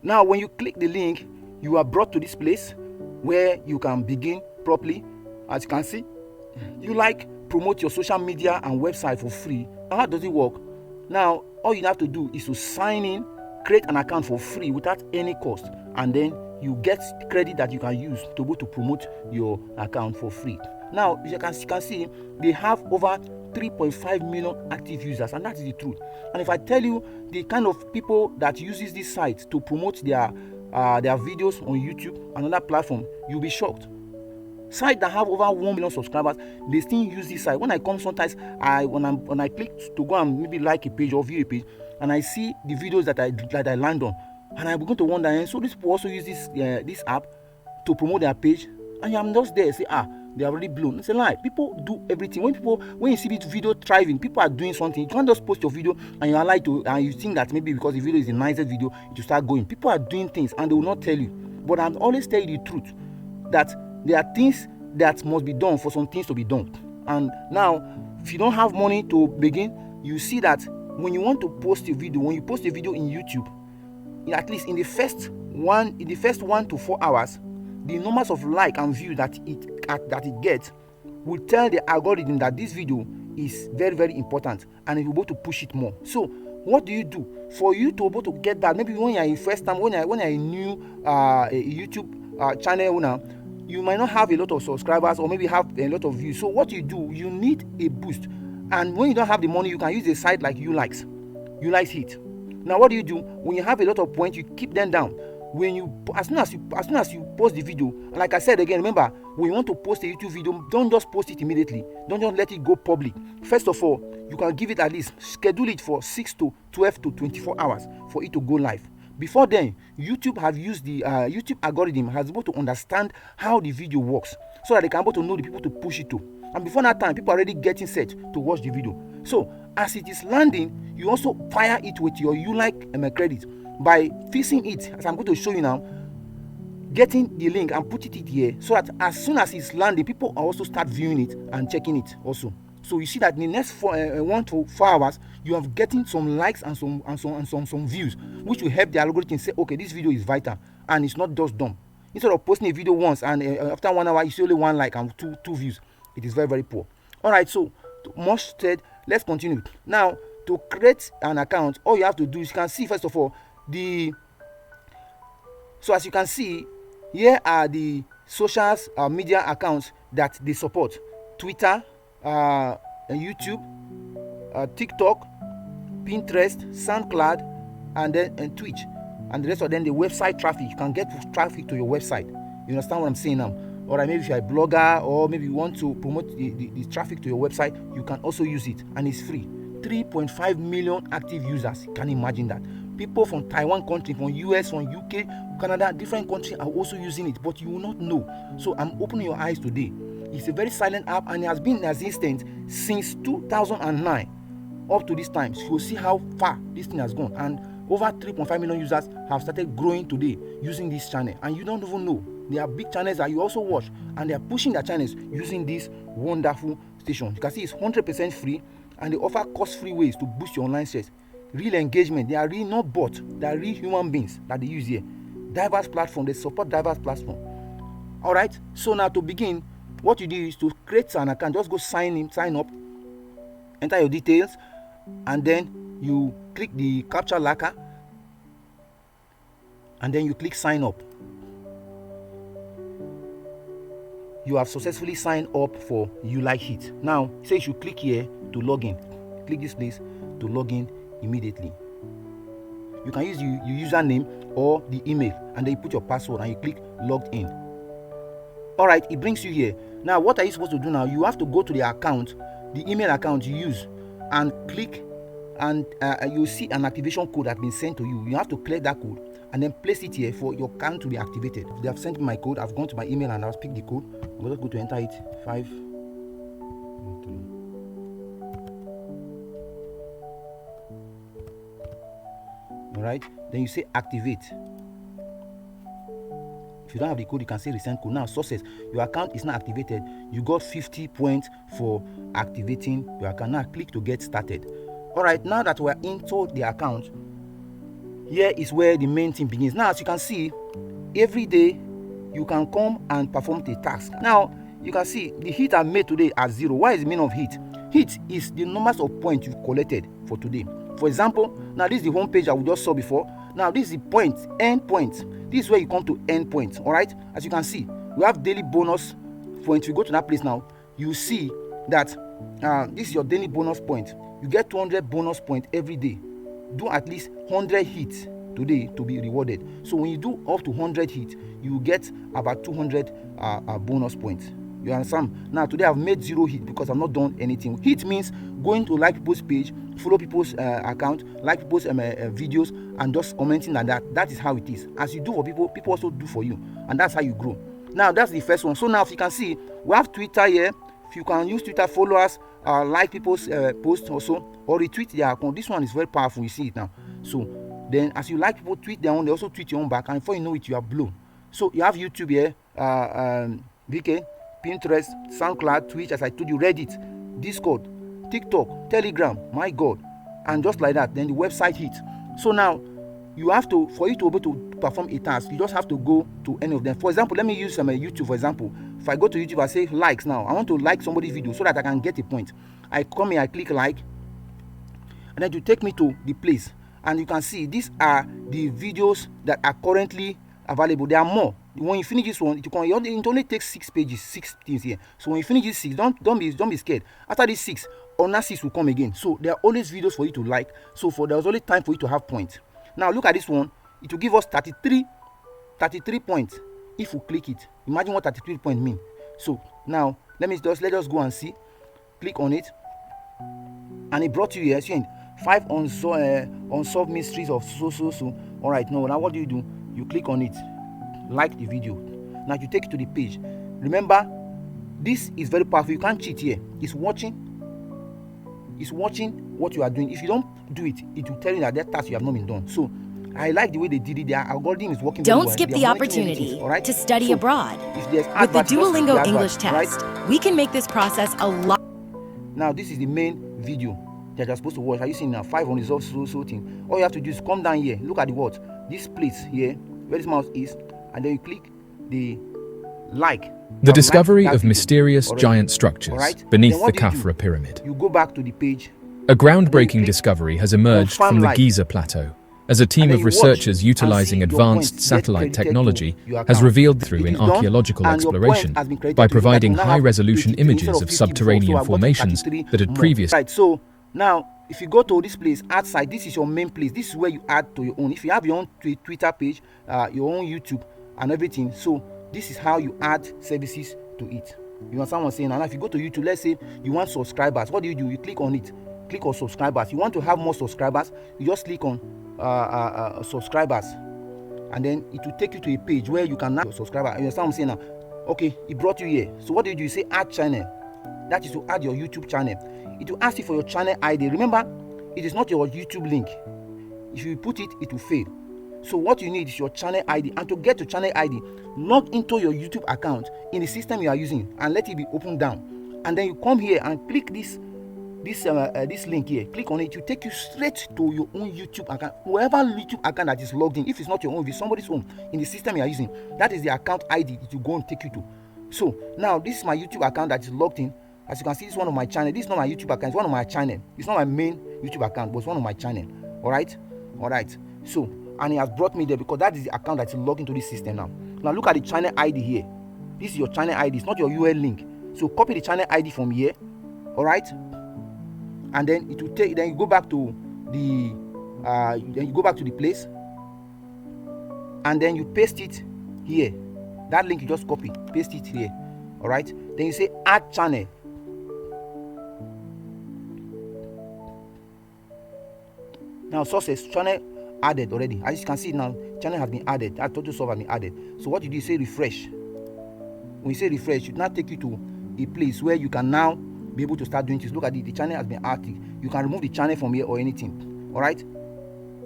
Now when you click the link, you are brought to this place where you can begin properly. As you can see, you like promote your social media and website for free. How does it work? Now all you have to do is to sign in, create an account for free without any cost, and then you get credit that you can use to go to promote your account for free. Now you can see they have over 3.5 million active users, and that is the truth. And if I tell you the kind of people that uses this site to promote their videos on YouTube and other platform, you'll be shocked. Sites that have over 1 million subscribers, they still use this site. When I come sometimes, when I click to go and maybe like a page or view a page, and I see the videos that I land on, and I begin to wonder, and so these people also use this app to promote their page, and I'm just there say, they are already blown. It's a lie. People do everything. When you see this video thriving, people are doing something. You can't just post your video and you are like and you think that maybe because the video is the nicest video, it will start going. People are doing things and they will not tell you. But I'm always telling you the truth, that there are things that must be done for some things to be done. And now, if you don't have money to begin, you see that when you want to post a video, when you post a video in YouTube, at least in the first 1 to 4 hours, the numbers of like and view that it gets will tell the algorithm that this video is very, very important, and it will be able to push it more. So what do you do for you to be able to get that? Maybe when you're in first time, when you're a new YouTube channel owner, you might not have a lot of subscribers or maybe have a lot of views. So what you do, you need a boost. And when you don't have the money, you can use a site like YouLikeHits. Now what do? When you have a lot of points, you keep them down. As soon as you post the video, and like I said again, remember, when you want to post a YouTube video, don't just post it immediately. Don't just let it go public. First of all, you can give it at least, schedule it for 6 to 12 to 24 hours for it to go live. Before then, YouTube have used the YouTube algorithm has been able to understand how the video works, so that they can be able to know the people to push it to. And before that time, people are already getting set to watch the video. So as it is landing, you also fire it with your YouLike credit by fixing it, as I'm going to show you now, getting the link and putting it here, so that as soon as it's landing, people also start viewing it and checking it also. So you see that in the next 1 to 4 hours, you are getting some likes and some views, which will help the algorithm say, okay, this video is vital and it's not just dumb. Instead of posting a video once and after 1 hour you see only 1 like and two views, it is very, very poor. All right, so much said, let's continue. Now, to create an account, all you have to do is, you can see first of all so as you can see, here are the socials media accounts that they support: Twitter, YouTube, TikTok, Pinterest, SoundCloud, and then Twitch, and the rest of them the website traffic. You can get traffic to your website. You understand what I'm saying now? Or maybe if you're a blogger, or maybe you want to promote the traffic to your website, you can also use it, and it's free. 3.5 million active users. Can you imagine that? People from Taiwan country, from US, from UK, Canada, different countries are also using it, but you will not know. So I'm opening your eyes today. It's a very silent app, and it has been in existence since 2009 up to this time. So you'll see how far this thing has gone, and over 3.5 million users have started growing today using this channel, and you don't even know. There are big channels that you also watch, and they are pushing their channels using this wonderful station. You can see it's 100% free, and they offer cost-free ways to boost your online sales. Real engagement. They are real, not bots. They are real human beings that they use here. Diverse platform. They support diverse platform. All right. So now to begin, what you do is to create an account. Just go sign up, enter your details, and then you click the captcha lacquer, and then you click sign up. You have successfully signed up for YouLikeHits. Now, say you should click here to log in. Click this place to log in immediately. You can use your username or the email, and then you put your password and you click logged in. All right, it brings you here. Now, what are you supposed to do now? You have to go to the account, the email account you use, and click, and you'll see an activation code that's been sent to you. You have to clear that code and then place it here for your account to be activated. They have sent me my code. I've gone to my email and I've picked the code. I'm going to go to enter it. 5 3. All right, then you say activate. If you don't have the code, you can say resend code. Now, success, your account is not activated. You got 50 points for activating your account. Now click to get started. All right, now that we're into the account, here is where the main thing begins. Now, as you can see, every day you can come and perform the task. Now, you can see the hit I made today are 0. What is the meaning of hit? Hit is the numbers of points you've collected for today. For example, now this is the home page that we just saw before. Now this is the point, end point. This is where you come to end point. All right. As you can see, we have daily bonus points. You go to that place now, you see that this is your daily bonus point. You get 200 bonus points every day. Do at least 100 hits today to be rewarded. So when you do up to 100 hits, you get about 200 bonus points. You understand? Now today I've made 0 hit because I've not done anything. Hit means going to like people's page, follow people's account, like people's videos, and just commenting like that. That is how it is. As you do for people, people also do for you, and that's how you grow. Now that's the first one. So now if you can see, we have Twitter here. If you can use Twitter, follow us, like people's posts also, or retweet their account. This one is very powerful. You see it now. So then as you like people tweet their own, they also tweet your own back, and before you know it, you are blown. So you have YouTube here, VK, Pinterest, SoundCloud, Twitch, as I told you, Reddit, Discord, TikTok, Telegram, my God, and just like that, then the website hit. So now you have to, for you to be able to perform a task, you just have to go to any of them. For example, let me use YouTube for example. If I go to YouTube, I say likes now. I want to like somebody's video so that I can get a point. I come here, I click like, and then you take me to the place, and you can see these are the videos that are currently available. There are more. When you finish this one, it only takes 6 pages, 6 things here. So when you finish this 6, don't be scared. After this 6, another 6 will come again. So there are always videos for you to like. So there's only time for you to have points. Now look at this one. It will give us 33 points if we click it. Imagine what 33 points mean. So now let us go and see. Click on it, and it brought you here. See, 5 unsolved mysteries of so. All right, now what do? You click on it, like the video. Now you take it to the page. Remember, this is very powerful. You can't cheat here. It's watching what you are doing. If you don't do it, it will tell you that task you have not been done. So I like the way they did it. Their algorithm is working very well. Don't skip the opportunity to study abroad. With the Duolingo English test, we can make this process a lot. Now this is the main video that you're supposed to watch. Are you seeing now? 5 unresolved so thing. All you have to do is come down here. Look at the word. This place here, where this mouse is, and then you click the like. The discovery of mysterious giant structures beneath the Khafra pyramid. You go back to the page. A groundbreaking discovery has emerged from the Giza plateau, as a team of researchers utilizing advanced satellite technology has revealed through in archaeological exploration by providing high-resolution images of subterranean formations that had previously... Right, so now, if you go to this place, outside, this is your main place. This is where you add to your own. If you have your own Twitter page, your own YouTube, and everything, so this is how you add services to it. You understand what I'm saying? And if you go to YouTube, let's say you want subscribers, what do? You click on it. Click on subscribers. You want to have more subscribers, you just click on subscribers, and then it will take you to a page where you can add your subscriber. You understand what I'm saying now? Okay, it brought you here. So what do? You say add channel. That is to add your YouTube channel. It will ask you for your channel ID. Remember, it is not your YouTube link. If you put it, it will fail. So what you need is your channel ID, and to get your channel ID, log into your YouTube account in the system you are using and let it be opened down. And then you come here and click this link here. Click on it. To take you straight to your own YouTube account, whoever YouTube account that is logged in. If it's not your own, if it's somebody's own in the system you are using, that is the account ID that you go and take you to. So now this is my YouTube account that is logged in. As you can see, this is one of my channel. This is not my YouTube account. It's one of my channel. It's not my main YouTube account, but it's one of my channel. All right. So, and it has brought me there because that is the account that is logged into this system now. Now look at the channel ID here. This is your channel ID. It's not your URL link. So copy the channel ID from here. All right. And then it will take. Then you go back to the. Then you go back to the place. And then you paste it here. That link you just copy, paste it here. All right. Then you say add channel. Now sources channel added already. As you can see now, channel has been added. That total solve has been added. So what you do is say refresh. When you say refresh, it now take you to a place where you can now be able to start doing this. Look at it, the channel has been active. You can remove the channel from here or anything. All right.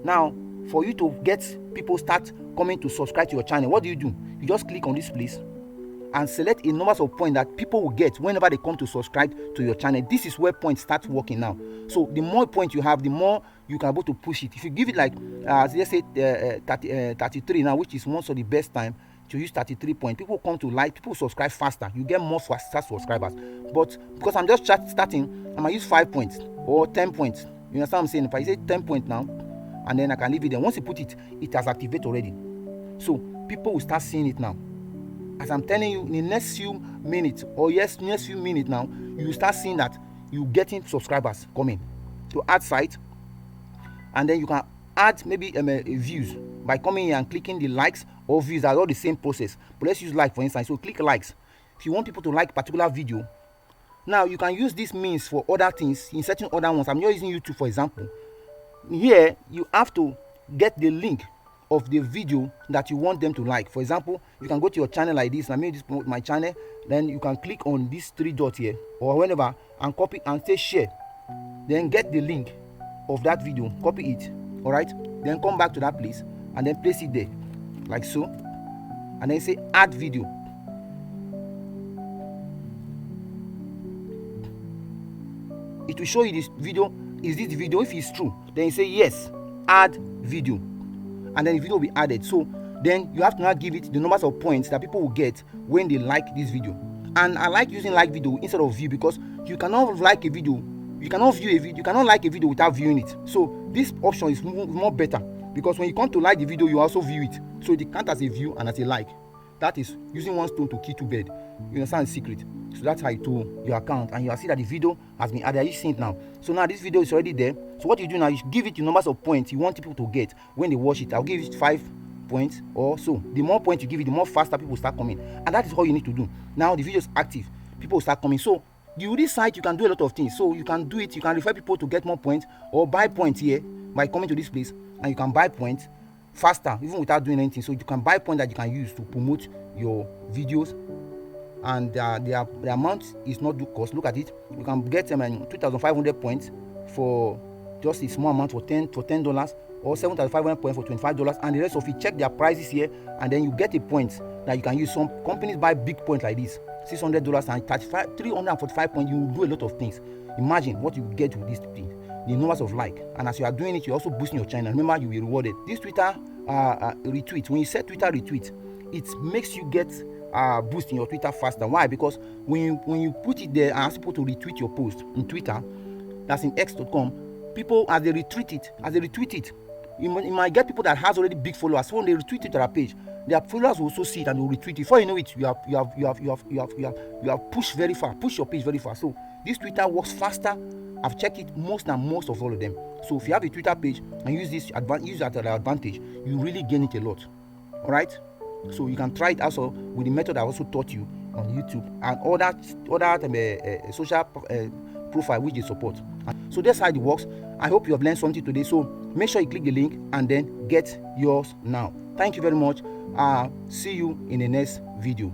Now, for you to get people start coming to subscribe to your channel, what do? You just click on this place, and select a number of points that people will get whenever they come to subscribe to your channel. This is where points start working now. So the more points you have, the more you can be able to push it. If you give it like let's say 33 now, which is most of the best time to use 33 points, people come to like, people subscribe faster, you get more faster subscribers. But because I'm just starting, I might use 5 points or 10 points. You understand what I'm saying? If I say 10 points now, and then I can leave it there. Once you put it, it has activated already. So people will start seeing it now. As I'm telling you, in the next few minutes, next few minutes now, you will start seeing that you getting subscribers coming to add site, and then you can add maybe views by coming here and clicking the likes or views. Are all the same process, but let's use like for instance. So click likes. If you want people to like particular video, now you can use this means for other things, in certain other ones. I'm not using YouTube for example. Here you have to get the link of the video that you want them to like. For example, you can go to your channel like this. I made this promote my channel. Then you can click on these 3 dots here or whenever and copy and say share. Then get the link of that video, copy it. All right. Then come back to that place and then place it there, like so. And then say add video. It will show you this video. Is this the video? If it's true, then you say yes, add video, and then the video will be added. So then you have to now give it the numbers of points that people will get when they like this video. And I like using like video instead of view, because you cannot like a video, you cannot view a video, you cannot like a video without viewing it. So this option is more better, because when you come to like the video, you also view it. So it counts as a view and as a like. That is using one stone to kill 2 birds. You understand the secret? So that's how you do your account, and you will see that the video has been added. You see it now. So now this video is already there. So what you do now, you give it the numbers of points you want people to get when they watch it. I'll give it 5 points or so. The more points you give it, the more faster people start coming, and that is all you need to do. Now the video is active, people will start coming. So this site, you can do a lot of things. So you can do it, you can refer people to get more points or buy points here by coming to this place, and you can buy points faster even without doing anything. So you can buy points that you can use to promote your videos, and the amount is not due cost. Look at it. You can get 2,500 points for just a small amount for $10, or 7,500 points for $25, and the rest of it. Check their prices here, and then you get a point that you can use. Some companies buy big points like this, $600 and 345 points. You do a lot of things. Imagine what you get with this thing, the numbers of like, and as you are doing it, you're also boosting your channel. Remember, you will be rewarded. This Twitter retweet, when you set Twitter retweet, it makes you get boost in your Twitter faster. Why? Because when you put it there and ask people to retweet your post in Twitter, that's in x.com, people as they retweet it, you might get people that has already big followers. So when they retweet it to their page, their followers will also see it and will retweet it. Before you know it, you have pushed very far, push your page very far. So this Twitter works faster. I've checked it most of all of them. So if you have a Twitter page and use this use that advantage, you really gain it a lot. All right. So you can try it also with the method I also taught you on YouTube and other social profile which they support. So that's how it works. I hope you have learned something today. So make sure you click the link and then get yours now. Thank you very much. See you in the next video.